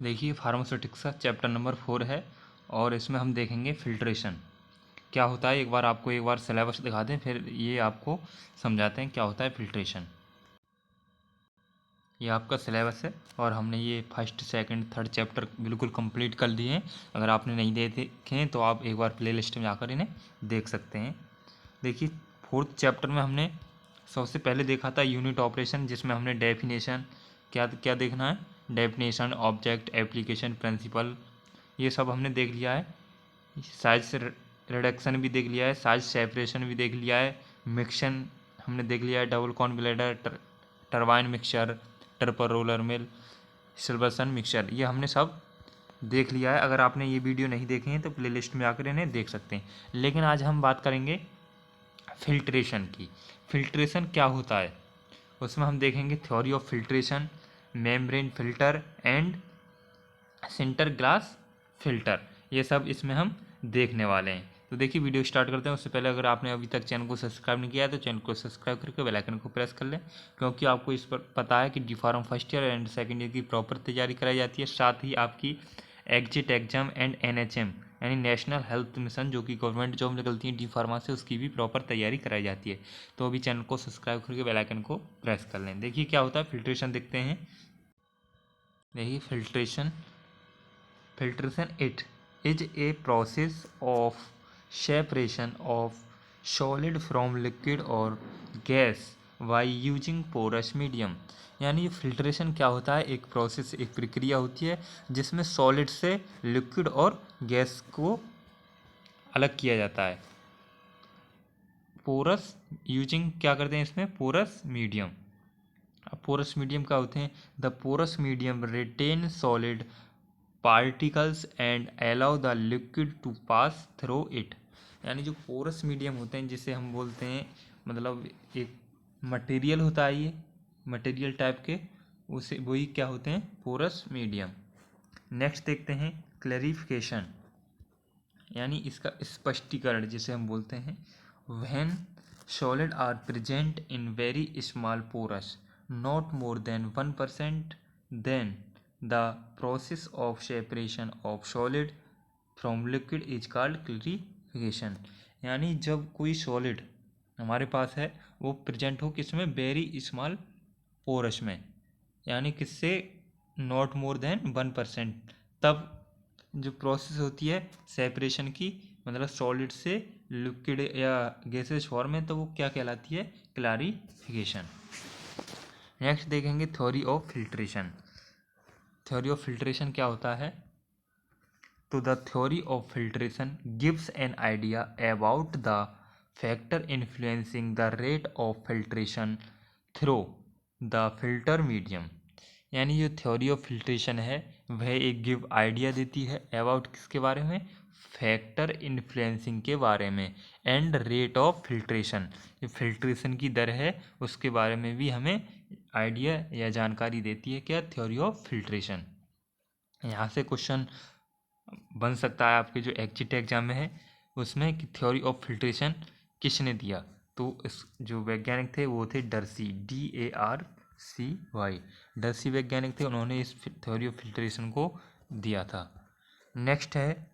देखिए फार्मास्यूटिक्स का chapter number 4 है और इसमें हम देखेंगे फिल्ट्रेशन क्या होता है। एक बार सिलेबस दिखा दें, फिर ये आपको समझाते हैं क्या होता है फिल्ट्रेशन। ये आपका सिलेबस है और हमने ये फर्स्ट सेकंड थर्ड चैप्टर बिल्कुल कंप्लीट कर दिए हैं। अगर आपने नहीं देखे तो आप एक बार प्लेलिस्ट में जाकर इन्हें देख सकते हैं। देखिए फोर्थ चैप्टर में हमने सबसे पहले देखा था यूनिट ऑपरेशन, जिसमें हमने डेफिनेशन क्या क्या देखना है, डेफिनेशन, ऑब्जेक्ट, एप्लीकेशन, प्रिंसिपल, ये सब हमने देख लिया है। साइज रिडक्शन भी देख लिया है, साइज सेपरेशन भी देख लिया है, मिक्सन हमने देख लिया है, double cone blender, turbine mixture, टर्पर रोलर मिल, सिल्वर्सन मिक्सचर, ये हमने सब देख लिया है। अगर आपने ये वीडियो नहीं देखे हैं तो प्लेलिस्ट में आकर इन्हें देख सकते हैं। लेकिन आज हम बात करेंगे फिल्ट्रेशन की। फिल्ट्रेशन क्या होता है उसमें हम देखेंगे theory of filtration, membrane filter and centre glass filter, ये सब इसमें हम देखने वाले हैं। तो देखिए वीडियो स्टार्ट करते हैं। उससे पहले अगर आपने अभी तक चैनल को सब्सक्राइब नहीं किया है तो चैनल को सब्सक्राइब करके बेल आइकन को प्रेस कर लें, क्योंकि आपको इस पर पता है कि D pharm first year and second year की प्रॉपर तैयारी कराई जाती है। साथ ही आपकी एग्जिट एग्जाम एंड NHM यानी नेशनल हेल्थ मिशन, जो कि गवर्नमेंट जॉब निकलती है डी फार्मा से, उसकी भी प्रॉपर तैयारी कराई जाती है। तो अभी चैनल को सब्सक्राइब करके बेल आइकन को प्रेस कर लें। देखिए क्या होता है फिल्ट्रेशन, देखते हैं। देखिए filtration it is a process of separation of solid from liquid or gas by using porous medium। यानी फिल्ट्रेशन क्या होता है, एक प्रोसेस, एक प्रक्रिया होती है जिसमें सॉलिड से लिक्विड और गैस को अलग किया जाता है। पोरस यूजिंग क्या करते हैं इसमें, पोरस मीडियम। अब पोरस मीडियम क्या होते हैं, the porous medium retain solid particles and allow the liquid to pass through it. यानी जो पोरस मीडियम होते हैं, जिसे हम बोलते हैं, मतलब एक मटेरियल होता है, ये मटेरियल टाइप के, उसे वही क्या होते हैं, पोरस मीडियम। नेक्स्ट देखते हैं क्लैरिफिकेशन, यानी इसका स्पष्टीकरण जिसे हम बोलते हैं। When solid are present in very small porous not more than 1%, then the process of separation of solid from liquid is called clarification. यानी जब कोई सॉलिड हमारे पास है वो प्रेजेंट हो किसमें, वेरी स्मॉल पोरस में, यानी किससे, नॉट मोर देन 1%, तब जो प्रोसेस होती है सेपरेशन की, मतलब सॉलिड से लिक्विड या गैसेज फॉर्म में, तो वो क्या कहलाती है, क्लैरिफिकेशन। नेक्स्ट देखेंगे theory of filtration. Theory of filtration क्या होता है, तो the theory of filtration gives an idea about the factor influencing the rate of filtration through the filter medium. यानी जो थ्योरी ऑफ फिल्ट्रेशन है वह एक गिव आइडिया देती है अबाउट किसके बारे में, फैक्टर इन्फ्लुएंसिंग के बारे में, एंड रेट ऑफ फिल्ट्रेशन, जो फिल्ट्रेशन की दर है उसके बारे में भी हमें आइडिया या जानकारी देती है, क्या, थ्योरी ऑफ फिल्ट्रेशन। यहाँ से क्वेश्चन बन सकता है आपके जो एग्जिट एग्जाम में है उसमें, कि थ्योरी ऑफ फिल्ट्रेशन किसने दिया, तो इस जो वैज्ञानिक थे वो थे डर्सी, DARCY, डर्सी वैज्ञानिक थे, उन्होंने इस थ्योरी ऑफ फिल्ट्रेशन को दिया था। नेक्स्ट है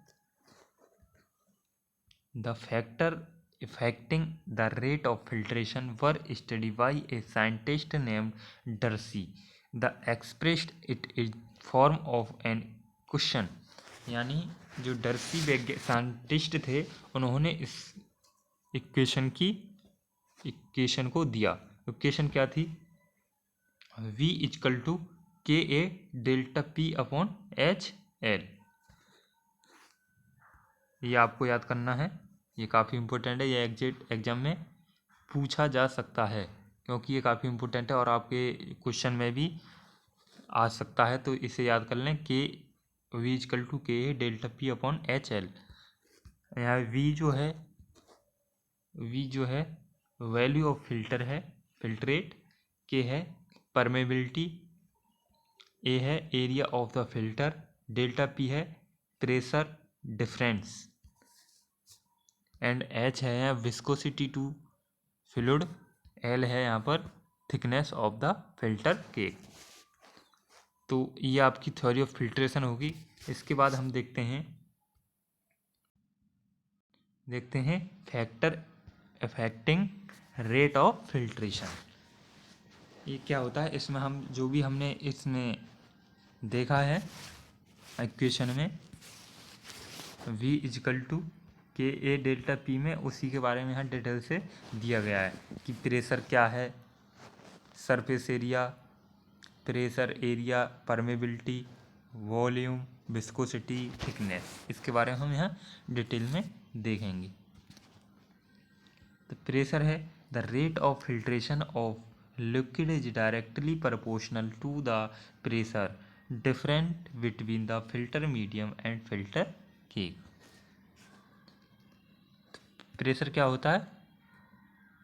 the factor affecting the rate of filtration were studied by a scientist named Darcy. The expressed it in form of an question। यानी जो डर्सी साइंटिस्ट थे उन्होंने इस इक्वेशन को दिया। इक्वेशन क्या थी, V equal to KA delta P upon HL। ये आपको याद करना है, ये काफ़ी इम्पोर्टेंट है, ये एग्जिट एग्जाम में पूछा जा सकता है, क्योंकि ये काफ़ी इम्पोर्टेंट है और आपके क्वेश्चन में भी आ सकता है। तो इसे याद कर लें, कि V equal to KA delta P upon HL। यहाँ V जो है वैल्यू ऑफ फिल्टर है, फिल्ट्रेट, K है परमेबिलिटी, A है area of the filter, delta P है प्रेशर डिफरेंस, एंड H है यहाँ विस्कोसिटी टू फ्लूइड, L है यहाँ पर thickness of the filter cake. तो ये आपकी थ्योरी ऑफ फिल्ट्रेशन होगी। इसके बाद हम देखते हैं factor affecting rate of filtration. ये क्या होता है, इसमें हम जो भी हमने इसमें देखा है इक्वेशन में V इजिकल टू के ए डेल्टा पी में, उसी के बारे में यहाँ डिटेल से दिया गया है कि प्रेशर क्या है, surface area, pressure area, permeability, volume, viscosity, thickness, इसके बारे में हम यहाँ डिटेल में देखेंगे। तो प्रेशर है the rate of filtration of liquid is directly proportional to the pressure different between the filter medium and filter cake. Pressure क्या होता है,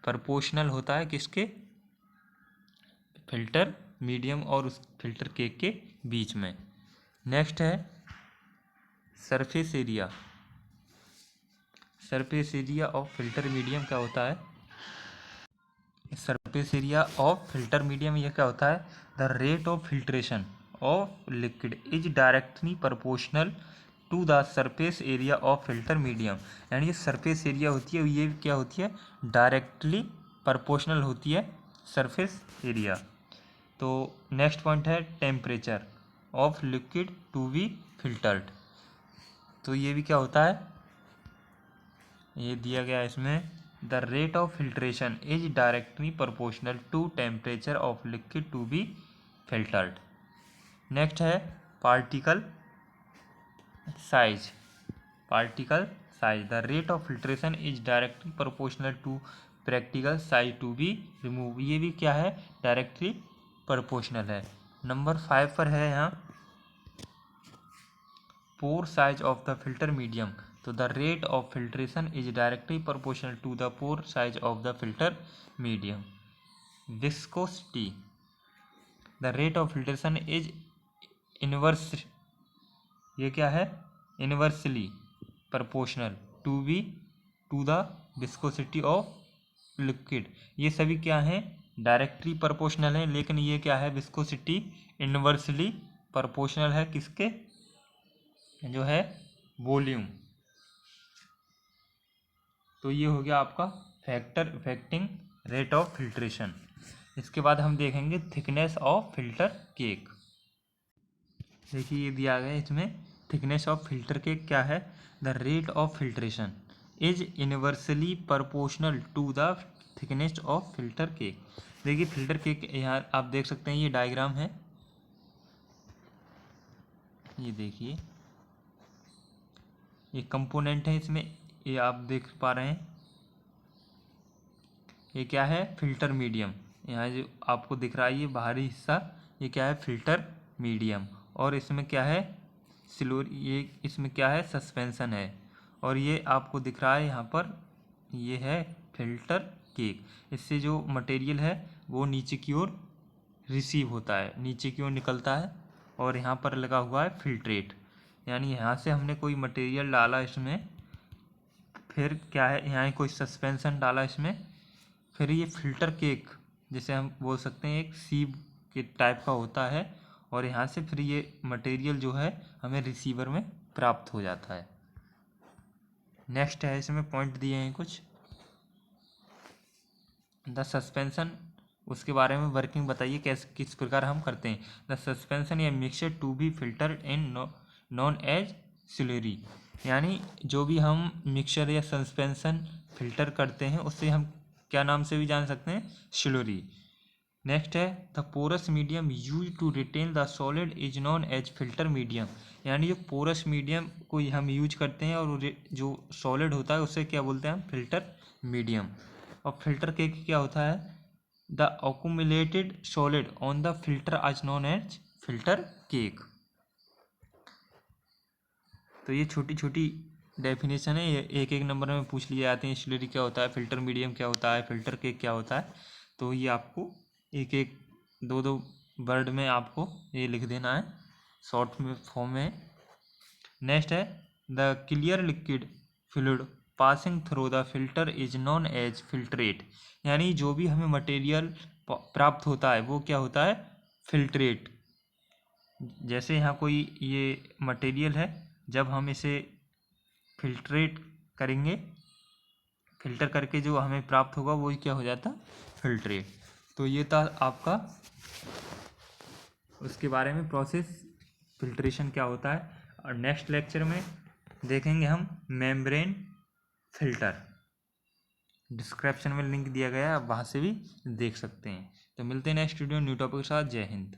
प्रोपोर्शनल होता है किसके, फिल्टर मीडियम और उस फिल्टर केक के बीच में। नेक्स्ट है surface area. Surface area of filter medium क्या होता है, surface area of filter medium ये क्या होता है, the rate of filtration of liquid is directly proportional to the surface area of filter medium. यानी ये सरफेस एरिया होती है, ये क्या होती है, डायरेक्टली प्रोपोर्शनल होती है सरफेस एरिया। तो नेक्स्ट पॉइंट है temperature of liquid to be filtered. तो ये भी क्या होता है, ये दिया गया है इसमें, the rate of filtration is directly proportional to temperature of liquid to be filtered. Next है particle size. Particle size the rate of filtration is directly proportional to practical size to be remove. ये भी क्या है, directly proportional है। Number 5 पर है यहाँ pore size of the filter medium. तो the rate of filtration is directly proportional to the pore size of the filter medium. Viscosity the rate of filtration is inverse, ये क्या है, inversely proportional to the viscosity of liquid. ये सभी क्या हैं, directly proportional है, लेकिन ये क्या है, विस्कोसिटी इनवर्सली प्रोपोर्शनल है किसके, जो है वॉल्यूम। तो ये हो गया आपका factor affecting rate of filtration. इसके बाद हम देखेंगे थिकनेस ऑफ फिल्टर केक। देखिए ये दिया गया है इसमें, थिकनेस ऑफ फिल्टर केक क्या है, the rate of filtration is inversely proportional to the thickness of filter cake. देखिए फिल्टर केक यहाँ आप देख सकते हैं, ये डायग्राम है, ये देखिए ये कंपोनेंट है इसमें, ये आप देख पा रहे हैं, ये क्या है, फिल्टर मीडियम। यहाँ जो आपको दिख रहा है ये बाहरी हिस्सा, ये क्या है, फिल्टर मीडियम। और इसमें क्या है, सिलोर, ये इसमें क्या है, सस्पेंशन है। और ये आपको दिख रहा है यहाँ पर, ये है फिल्टर केक। इससे जो मटेरियल है वो नीचे की ओर रिसीव होता है, नीचे की ओर निकलता है। और यहाँ पर लगा हुआ है फिल्ट्रेट, यानी यहाँ से हमने कोई मटेरियल डाला इसमें, फिर क्या है, यहाँ कोई सस्पेंशन डाला इसमें, फिर ये फिल्टर केक जिसे हम बोल सकते हैं एक सीब के टाइप का होता है, और यहाँ से फिर ये मटेरियल जो है हमें रिसीवर में प्राप्त हो जाता है। नेक्स्ट है इसमें पॉइंट दिए हैं कुछ, द सस्पेंशन, उसके बारे में वर्किंग बताइए कैसे किस प्रकार हम करते हैं। द सस्पेंशन या mixture to be filter in known as slurry. यानी जो भी हम मिक्सचर या सस्पेंशन फिल्टर करते हैं उससे हम क्या नाम से भी जान सकते हैं, स्लरी। नेक्स्ट है the porous medium use to retain the solid is known as filter medium. यानी जो पोरस मीडियम को हम यूज करते हैं और जो सॉलिड होता है उसे क्या बोलते हैं हम, फिल्टर मीडियम। और फिल्टर केक क्या होता है, the accumulated solid on the filter आज नोन एज फिल्टर केक। तो ये छोटी छोटी डेफिनेशन है, ये एक एक नंबर में पूछ लिए जाते हैं, स्लरी क्या होता है, फिल्टर मीडियम क्या होता है, फिल्टर केक क्या होता है। तो ये आपको एक एक दो दो वर्ड में आपको ये लिख देना है शॉर्ट में फॉर्म में। नेक्स्ट है the clear liquid fluid passing through the filter is known as filtrate. यानी जो भी हमें मटेरियल प्राप्त होता है वो क्या होता है, फिल्ट्रेट। जैसे यहाँ कोई ये मटेरियल है, जब हम इसे फिल्ट्रेट करेंगे, फिल्टर करके जो हमें प्राप्त होगा वही क्या हो जाता, फिल्ट्रेट। तो ये था आपका उसके बारे में प्रोसेस, फिल्ट्रेशन क्या होता है। और नेक्स्ट लेक्चर में देखेंगे हम मेम्ब्रेन फिल्टर, डिस्क्रिप्शन में लिंक दिया गया है, आप वहाँ से भी देख सकते हैं। तो मिलते हैं नेक्स्ट वीडियो न्यू टॉपिक के साथ। जय हिंद।